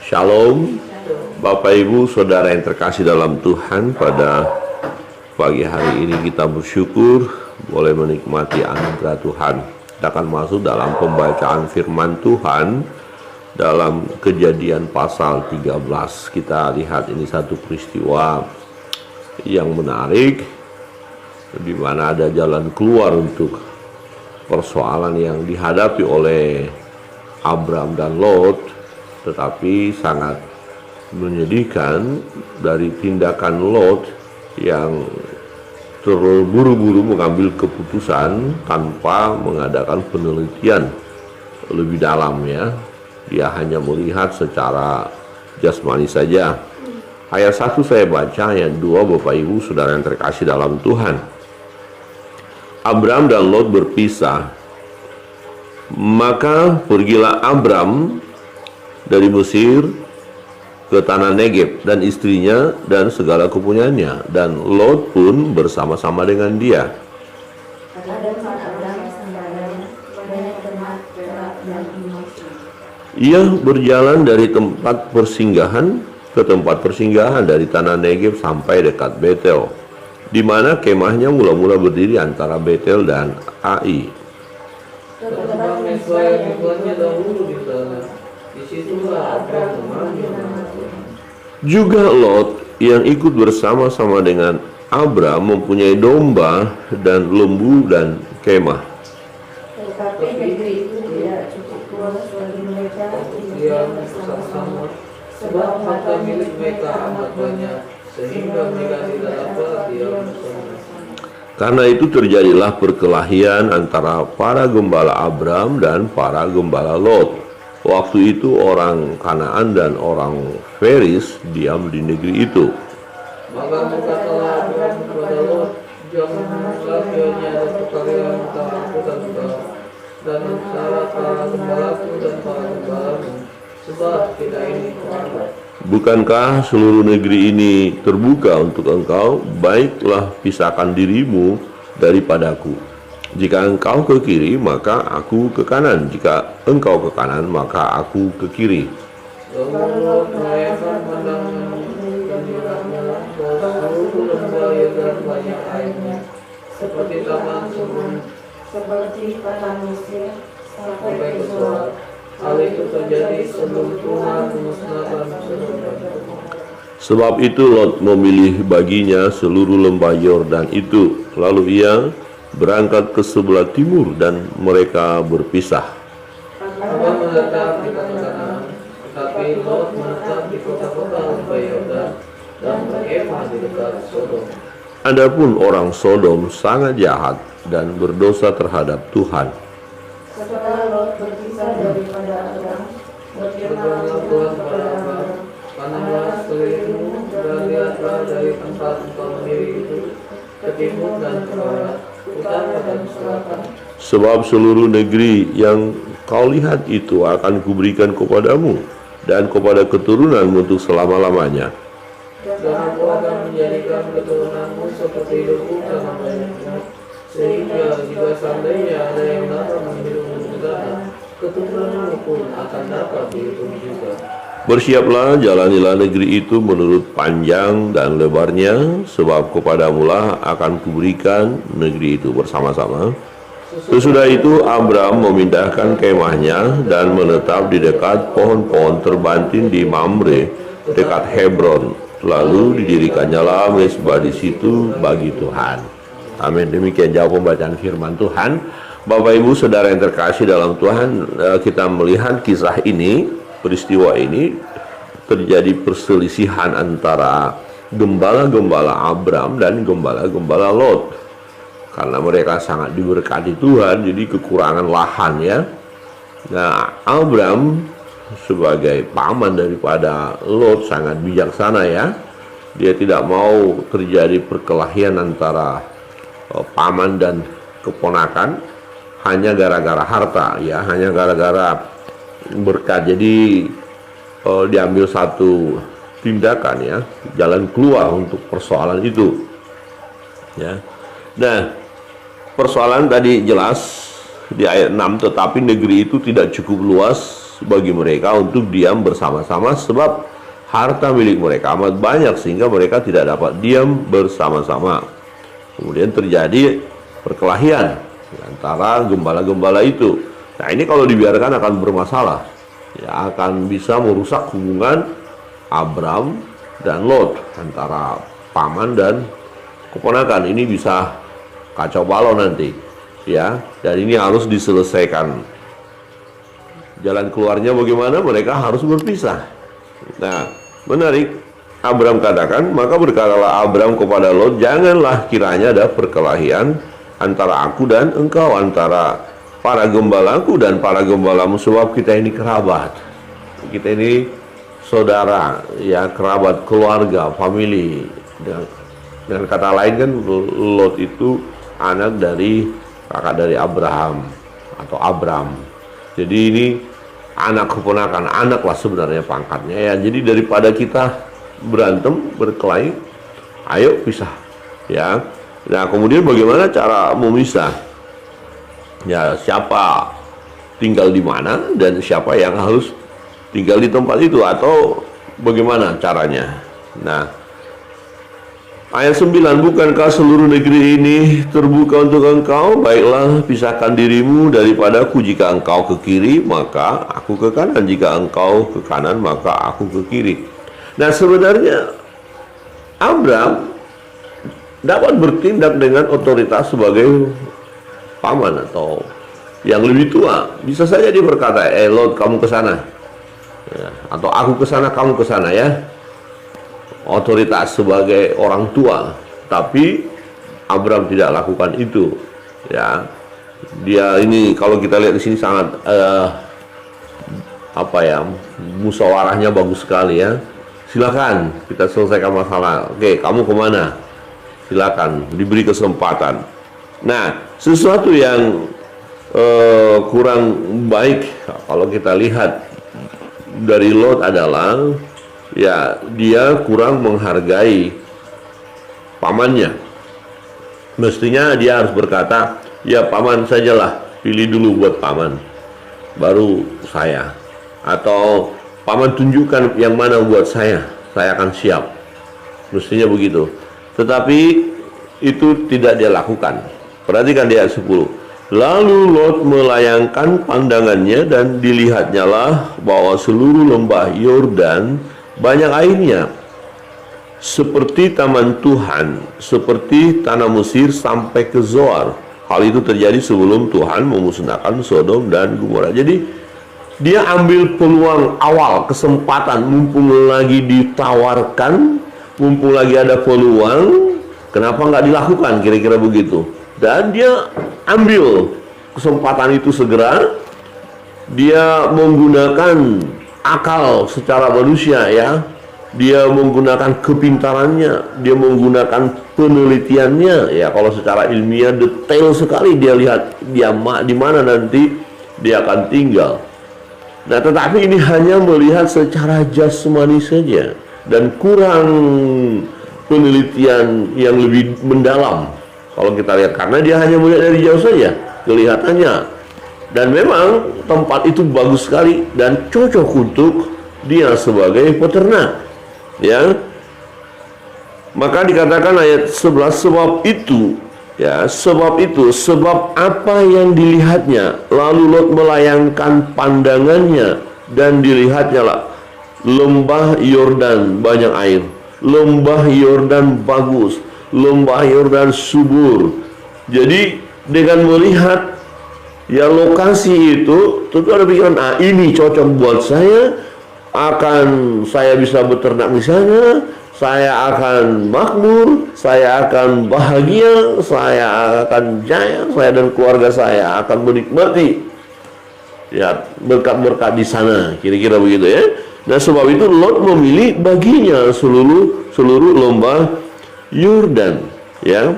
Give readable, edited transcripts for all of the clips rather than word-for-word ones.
Shalom, Bapak Ibu Saudara yang terkasih dalam Tuhan. Pada pagi hari ini kita bersyukur boleh menikmati anugerah Tuhan. Kita akan masuk dalam pembacaan firman Tuhan dalam Kejadian pasal 13. Kita lihat ini satu peristiwa yang menarik, di mana ada jalan keluar untuk persoalan yang dihadapi oleh Abram dan Lot. Tetapi sangat menyedihkan dari tindakan Lot yang terburu-buru mengambil keputusan tanpa mengadakan penelitian lebih dalam ya. Dia hanya melihat secara jasmani saja. Ayat 1 saya baca, ayat 2 Bapak Ibu Saudara yang terkasih dalam Tuhan. Abram dan Lot berpisah. Maka pergilah Abram dari Mesir ke tanah Negeb dan istrinya dan segala kepunyaannya, dan Lot pun bersama-sama dengan dia. Ia berjalan dari tempat persinggahan ke tempat persinggahan dari tanah Negeb sampai dekat Betel, di mana kemahnya mula-mula berdiri antara Betel dan Ai. Juga Lot yang ikut bersama-sama dengan Abram mempunyai domba dan lembu dan kemah. Tetapi negeri itu tidak cukup luas bagi mereka tinggal bersama-sama, sebab harta milik mereka amat banyak, sehingga mereka tidak dapat diam bersama. Karena itu terjadilah perkelahian antara para gembala Abram dan para gembala Lot. Waktu itu orang Kanaan dan orang Feris diam di negeri itu. Maka berkatalah Abram kepada Lot, janganlah kiranya ada perkelahian antara aku dan engkau, dan antara para gembalaku dan para gembalamu, sebab kita ini kerabat. Bukankah seluruh negeri ini terbuka untuk engkau? Baiklah, pisahkan dirimu daripadaku. Jika engkau ke kiri, maka aku ke kanan. Jika engkau ke kanan, maka aku ke kiri. Lalu Lot melayangkan pandangan dan melihatnya bahwa seluruh lembah Yordan banyak airnya, seperti taman Sodom, Seperti tanah Mesir sampai ke Zoar. hal itu terjadi sebelum Tuhan memusnahkan Sodom dan Gomora. Sebab itu Lot memilih baginya seluruh lembah Yordan itu. Lalu ia berangkat ke sebelah timur dan mereka berpisah. Abram menetap di kota Kanaan, tetapi Lot menetap di kota-kota lembah Yordan dan berkemah di dekat Sodom. Adapun orang Sodom sangat jahat dan berdosa terhadap Tuhan. Setelah Lot berpisah daripada Abram, berfirmanlah Berfirmanlah Tuhan kepada Abram, panahlah sekelilingmu dan lihatlah dari tempat engkau berdiri itu ke timur dan ke barat, utara dan selatan. Sebab seluruh negeri yang kau lihat itu akan kuberikan kepadamu dan kepada keturunanmu untuk selama-lamanya. Dan aku akan menjadikan keturunanmu seperti debu tanah banyaknya, sehingga jika seandainya ada yang dapat menghitungmu negara, keturunanmu pun akan dapat dihitung juga. Bersiaplah, jalanilah negeri itu menurut panjang dan lebarnya, sebab kepadamulah akan kuberikan negeri itu bersama-sama. Sesudah itu Abram memindahkan kemahnya dan menetap di dekat pohon-pohon terbantin di Mamre, dekat Hebron. Lalu didirikannya lah mezbah di situ bagi Tuhan. Amin. Demikian jauh pembacaan firman Tuhan. Bapak Ibu Saudara yang terkasih dalam Tuhan, kita melihat kisah ini, peristiwa ini terjadi perselisihan antara gembala-gembala Abram dan gembala-gembala Lot. Karena mereka sangat diberkati Tuhan, jadi kekurangan lahan ya. Nah, Abram sebagai paman daripada Lot sangat bijaksana ya. Dia tidak mau terjadi perkelahian antara paman dan keponakan hanya gara-gara harta ya, hanya gara-gara berkat. Jadi diambil satu tindakan ya, jalan keluar untuk persoalan itu ya. Nah, persoalan tadi jelas di ayat 6, tetapi negeri itu tidak cukup luas bagi mereka untuk diam bersama-sama, sebab harta milik mereka amat banyak sehingga mereka tidak dapat diam bersama-sama. Kemudian terjadi perkelahian antara gembala-gembala itu. Nah, ini kalau dibiarkan akan bermasalah, ya, akan bisa merusak hubungan Abram dan Lot, antara paman dan keponakan. Ini bisa kacau balau nanti, ya, dan ini harus diselesaikan. Jalan keluarnya bagaimana? Mereka harus berpisah. Nah, menarik. Abram katakan, maka berkatalah Abram kepada Lot, janganlah kiranya ada perkelahian antara aku dan engkau, antara para gembalaku dan para gembalamu, sebab kita ini kerabat, kita ini saudara, ya, kerabat, keluarga, family. Dengan kata lain kan, Lot itu anak dari kakak dari Abraham atau Abram. Jadi ini anak keponakan, anak lah sebenarnya pangkatnya, ya. Jadi daripada kita berantem, berkelahi, ayo pisah, ya. Nah, kemudian bagaimana cara memisah? Ya, siapa tinggal di mana dan siapa yang harus tinggal di tempat itu, atau bagaimana caranya? Nah, ayat 9, bukankah seluruh negeri ini terbuka untuk engkau? Baiklah, pisahkan dirimu daripadaku. Jika engkau ke kiri, maka aku ke kanan. Jika engkau ke kanan, maka aku ke kiri. Nah, sebenarnya Abram dapat bertindak dengan otoritas sebagai paman atau yang lebih tua. Bisa saja dia berkata, Lot, kamu ke sana, ya, atau aku ke sana, kamu ke sana, ya. Otoritas sebagai orang tua. Tapi Abram tidak lakukan itu, ya. Dia ini kalau kita lihat di sini sangat musyawarahnya bagus sekali, ya. Silakan kita selesaikan masalah. Oke, kamu kemana? Silakan, diberi kesempatan. Nah, sesuatu yang kurang baik kalau kita lihat dari Lot adalah, ya, dia kurang menghargai pamannya. Mestinya dia harus berkata, ya, paman sajalah, pilih dulu buat paman, baru saya. Atau paman tunjukkan yang mana buat saya akan siap. Mestinya begitu. Tetapi itu tidak dia lakukan. Perhatikan di ayat 10. Lalu Lot melayangkan pandangannya dan dilihatnyalah bahwa seluruh lembah Yordan banyak airnya, seperti taman Tuhan, seperti tanah Mesir sampai ke Zoar. Hal itu terjadi sebelum Tuhan memusnahkan Sodom dan Gomora. Jadi dia ambil peluang awal, kesempatan, mumpung lagi ditawarkan, mumpung lagi ada peluang, kenapa nggak dilakukan, kira-kira begitu. Dan dia ambil kesempatan itu segera. Dia menggunakan akal secara manusia, ya. Dia menggunakan kepintarannya, dia menggunakan penelitiannya, ya. Kalau secara ilmiah detail sekali dia lihat dia di mana nanti dia akan tinggal. Nah, tetapi ini hanya melihat secara jasmani saja dan kurang penelitian yang lebih mendalam. Kalau kita lihat, karena dia hanya melihat dari jauh saja kelihatannya. Dan memang tempat itu bagus sekali dan cocok untuk dia sebagai peternak, ya. Maka dikatakan ayat 11, sebab itu, ya, sebab apa yang dilihatnya, lalu Lot melayangkan pandangannya dan dilihatnya lah lembah Yordan banyak air, lembah Yordan bagus, lembah Yordan subur. Jadi dengan melihat, ya, lokasi itu, tentu ada pikiran, ini cocok buat saya, saya bisa beternak di sana, saya akan makmur, saya akan bahagia, saya akan jaya, saya dan keluarga saya akan menikmati, ya, berkat-berkat di sana, kira-kira begitu, ya. Nah, sebab itu Lot memilih baginya seluruh lembah Yordan, ya.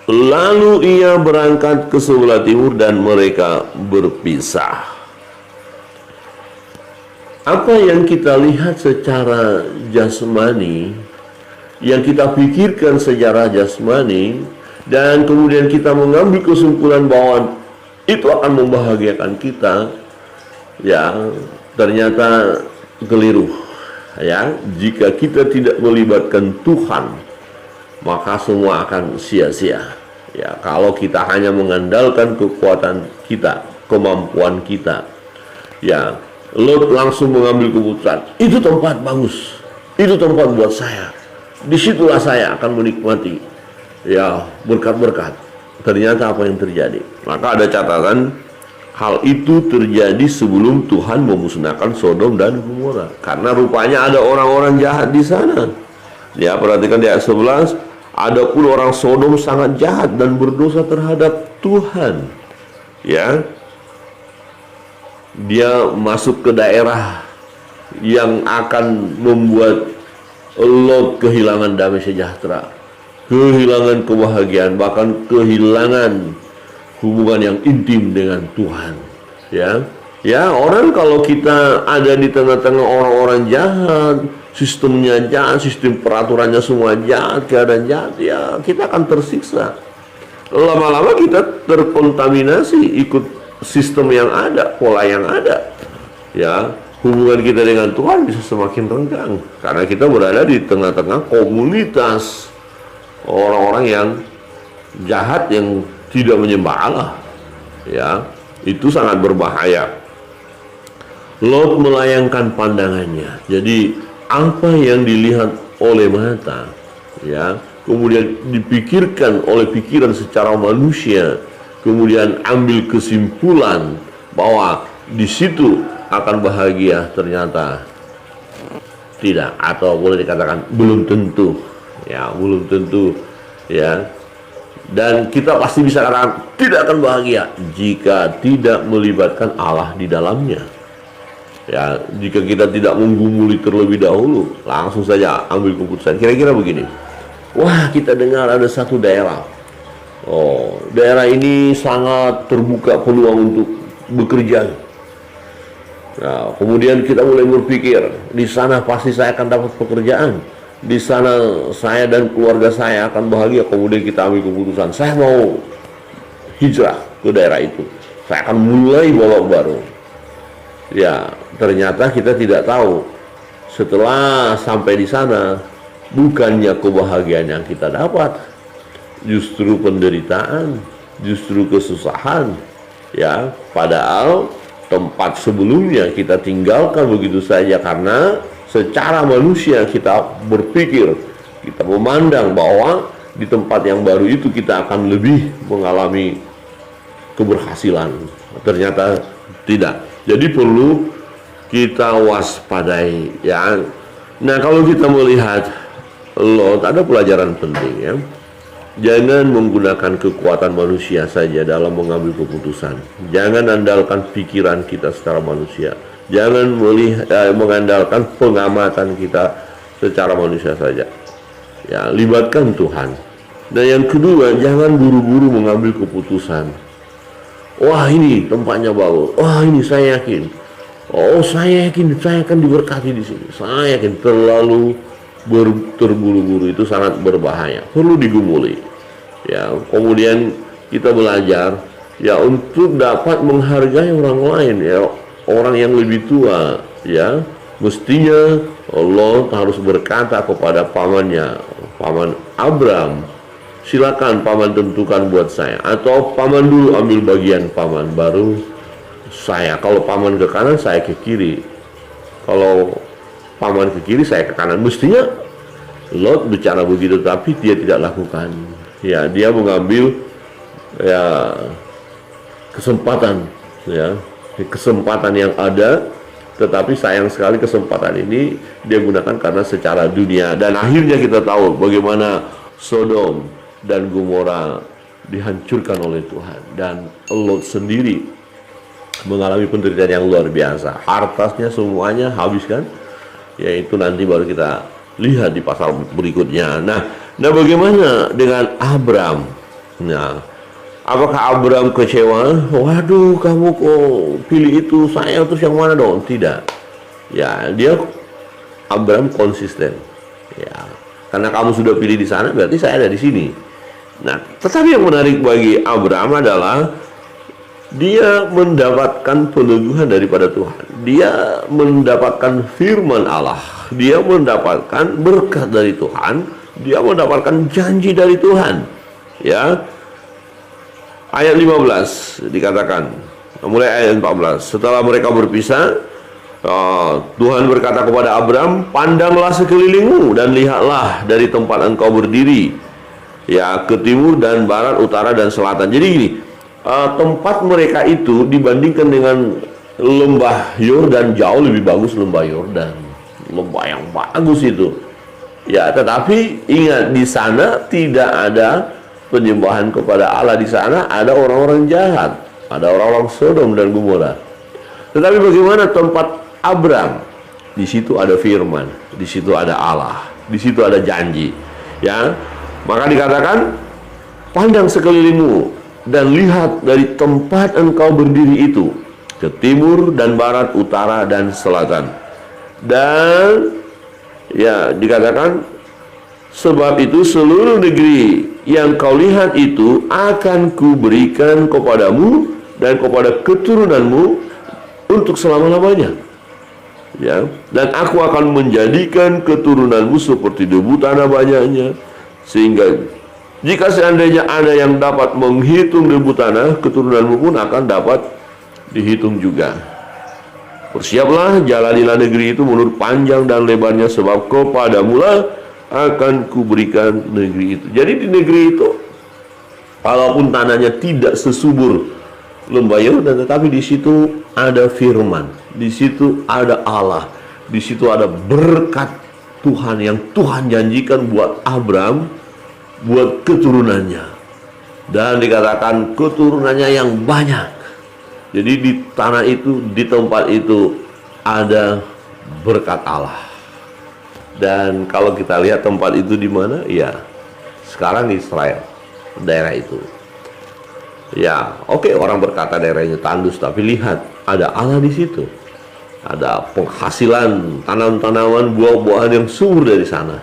Lalu ia berangkat ke sebelah timur dan mereka berpisah. Apa yang kita lihat secara jasmani, yang kita pikirkan secara jasmani, dan kemudian kita mengambil kesimpulan bahwa itu akan membahagiakan kita, ya ternyata keliru. Ya, jika kita tidak melibatkan Tuhan, maka semua akan sia-sia. Ya, kalau kita hanya mengandalkan kekuatan kita, kemampuan kita, ya, Lot langsung mengambil keputusan. Itu tempat bagus, itu tempat buat saya. Disitulah saya akan menikmati, ya, berkat-berkat. Ternyata apa yang terjadi? Maka ada catatan, hal itu terjadi sebelum Tuhan memusnahkan Sodom dan Gomora. Karena rupanya ada orang-orang jahat di sana. Ya, perhatikan di ayat 11. Adapun orang Sodom sangat jahat dan berdosa terhadap Tuhan. Ya, dia masuk ke daerah yang akan membuat Lot kehilangan damai sejahtera, kehilangan kebahagiaan, bahkan kehilangan hubungan yang intim dengan Tuhan. Ya, orang kalau kita ada di tengah-tengah orang-orang jahat, sistemnya jahat, sistem peraturannya semua jahat, keadaan jahat, ya kita akan tersiksa. Lama-lama kita terkontaminasi ikut sistem yang ada, pola yang ada. Ya, hubungan kita dengan Tuhan bisa semakin renggang karena kita berada di tengah-tengah komunitas orang-orang yang jahat yang tidak menyembah Allah. Ya, itu sangat berbahaya. Lot melayangkan pandangannya. Jadi apa yang dilihat oleh mata, ya, kemudian dipikirkan oleh pikiran secara manusia, kemudian ambil kesimpulan bahwa di situ akan bahagia, ternyata tidak, atau boleh dikatakan belum tentu. Ya, belum tentu. Ya, dan kita pasti bisa katakan tidak akan bahagia jika tidak melibatkan Allah di dalamnya. Ya, jika kita tidak menggumuli terlebih dahulu, langsung saja ambil keputusan. Kira-kira begini. Wah, kita dengar ada satu daerah. Oh, daerah ini sangat terbuka peluang untuk bekerja. Nah, kemudian kita mulai berpikir, di sana pasti saya akan dapat pekerjaan. Di sana saya dan keluarga saya akan bahagia. Kemudian kita ambil keputusan, saya mau hijrah ke daerah itu. Saya akan mulai babak baru. Ya, ternyata kita tidak tahu setelah sampai di sana bukannya kebahagiaan yang kita dapat, justru penderitaan, justru kesusahan. Ya, padahal tempat sebelumnya kita tinggalkan begitu saja karena secara manusia kita berpikir, kita memandang bahwa di tempat yang baru itu kita akan lebih mengalami keberhasilan. Ternyata tidak. Jadi perlu kita waspadai, ya. Nah, kalau kita melihat Lot, ada pelajaran penting, ya. Jangan menggunakan kekuatan manusia saja dalam mengambil keputusan. Jangan andalkan pikiran kita secara manusia. Jangan mengandalkan pengamatan kita secara manusia saja. Ya, libatkan Tuhan. Dan yang kedua, jangan buru-buru mengambil keputusan. Wah, ini tempatnya bagus. Wah, ini saya yakin. Oh, saya yakin saya akan diberkati di sini. Saya yakin. Terlalu terburu-buru itu sangat berbahaya. Perlu digumuli. Ya, kemudian kita belajar ya untuk dapat menghargai orang lain, ya, orang yang lebih tua, ya. Mestinya Allah harus berkata kepada pamannya, paman Abram, silakan paman tentukan buat saya, atau paman dulu ambil bagian paman, baru saya. Kalau paman ke kanan, saya ke kiri. Kalau paman ke kiri, saya ke kanan. Mestinya Lot bicara begitu, tapi dia tidak lakukan. Ya, dia mengambil ya kesempatan, ya, kesempatan yang ada, tetapi sayang sekali kesempatan ini dia gunakan karena secara dunia. Dan akhirnya kita tahu bagaimana Sodom dan Gomora dihancurkan oleh Tuhan, dan Lot sendiri mengalami penderitaan yang luar biasa. Hartanya semuanya habis, kan? Yaitu nanti baru kita lihat di pasal berikutnya. Nah, bagaimana dengan Abram? Nah, apakah Abram kecewa? Waduh, kamu kok pilih itu, saya terus yang mana dong? Tidak. Ya, Abram konsisten. Ya, karena kamu sudah pilih di sana, berarti saya ada di sini. Nah, tetapi yang menarik bagi Abram adalah dia mendapatkan peneguhan daripada Tuhan. Dia mendapatkan firman Allah. Dia mendapatkan berkat dari Tuhan. Dia mendapatkan janji dari Tuhan. Ya. Ayat 15 dikatakan, mulai ayat 14. Setelah mereka berpisah, Tuhan berkata kepada Abram, pandanglah sekelilingmu dan lihatlah dari tempat engkau berdiri, ya, ke timur dan barat, utara dan selatan. Jadi gini, tempat mereka itu dibandingkan dengan lembah Yordan, jauh lebih bagus lembah Yordan, lembah yang bagus itu. Ya, tetapi ingat, di sana tidak ada penyembahan kepada Allah. Di sana ada orang-orang jahat, ada orang-orang Sodom dan Gomora. Tetapi bagaimana tempat Abram? Di situ ada firman, di situ ada Allah, di situ ada janji. Ya, maka dikatakan, pandang sekelilingmu dan lihat dari tempat engkau berdiri itu, ke timur dan barat, utara dan selatan. Dan ya, dikatakan, sebab itu seluruh negeri yang kau lihat itu akan kuberikan kepadamu dan kepada keturunanmu untuk selama-lamanya. Ya, dan aku akan menjadikan keturunanmu seperti debu tanah banyaknya, sehingga jika seandainya ada yang dapat menghitung debu tanah, keturunanmu pun akan dapat dihitung juga. Bersiaplah, jalanilah negeri itu menurut panjang dan lebarnya, sebab kepadamulah akan kuberikan negeri itu. Jadi di negeri itu, walaupun tanahnya tidak sesubur lembah Yordan, tetapi di situ ada firman, di situ ada Allah, di situ ada berkat Tuhan yang Tuhan janjikan buat Abram, buat keturunannya. Dan dikatakan keturunannya yang banyak. Jadi di tanah itu, di tempat itu ada berkat Allah. Dan kalau kita lihat tempat itu di mana? Ya, sekarang Israel, daerah itu. Ya, oke, orang berkata daerahnya tandus, tapi lihat, ada Allah di situ. Ada penghasilan tanam-tanaman, buah-buahan yang subur dari sana.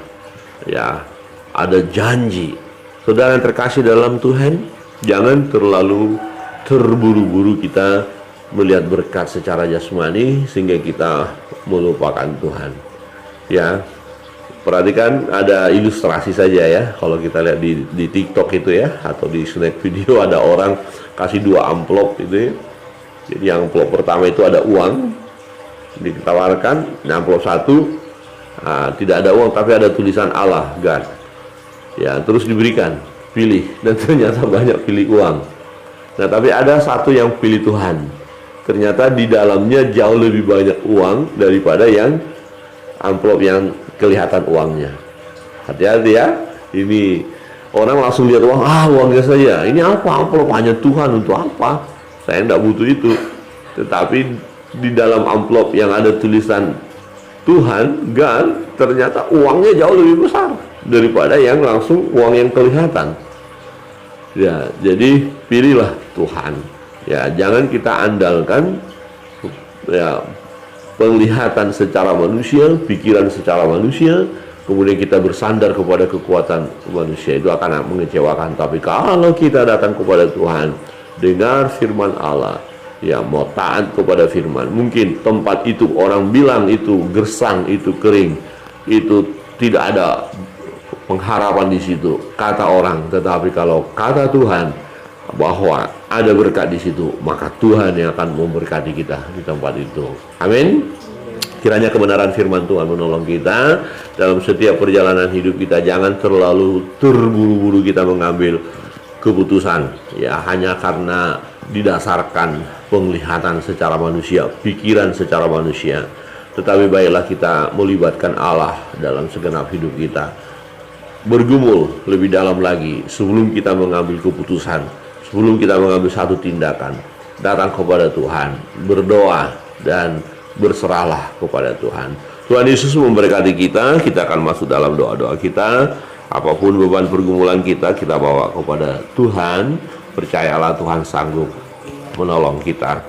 Ya, ada janji. Saudara yang terkasih dalam Tuhan, jangan terlalu terburu-buru kita melihat berkat secara jasmani sehingga kita melupakan Tuhan. Ya, perhatikan, ada ilustrasi saja ya. Kalau kita lihat di TikTok itu ya, atau di snack video, ada orang kasih 2 amplop itu ya. Jadi yang amplop pertama itu ada uang, ditawarkan. Amplop 1 tidak ada uang, tapi ada tulisan Allah, God. Ya, terus diberikan, pilih, dan ternyata banyak pilih uang. Nah, tapi ada satu yang pilih Tuhan. Ternyata di dalamnya jauh lebih banyak uang daripada yang amplop yang kelihatan uangnya. Hati-hati ya. Ini orang langsung lihat uang, uangnya saja. Ini apa? Amplop hanya Tuhan, untuk apa? Saya tidak butuh itu. Tetapi di dalam amplop yang ada tulisan Tuhan, God, ternyata uangnya jauh lebih besar daripada yang langsung uang yang kelihatan. Ya, jadi pilihlah Tuhan. Ya, jangan kita andalkan ya penglihatan secara manusia, pikiran secara manusia, kemudian kita bersandar kepada kekuatan manusia. Itu akan mengecewakan. Tapi kalau kita datang kepada Tuhan, dengar firman Allah, ya, mau taat kepada firman. Mungkin tempat itu orang bilang itu gersang, itu kering, itu tidak ada pengharapan di situ, kata orang. Tetapi kalau kata Tuhan bahwa ada berkat di situ, maka Tuhan yang akan memberkati kita di tempat itu. Amin. Kiranya kebenaran firman Tuhan menolong kita dalam setiap perjalanan hidup kita. Jangan terlalu terburu-buru kita mengambil keputusan, ya, hanya karena didasarkan penglihatan secara manusia, pikiran secara manusia. Tetapi baiklah kita melibatkan Allah dalam segenap hidup kita. Bergumul lebih dalam lagi sebelum kita mengambil keputusan, sebelum kita mengambil satu tindakan. Datang kepada Tuhan, berdoa, dan berserahlah kepada Tuhan. Tuhan Yesus memberkati kita. Kita akan masuk dalam doa-doa kita. Apapun beban pergumulan kita bawa kepada Tuhan. Percayalah Tuhan sanggup menolong kita.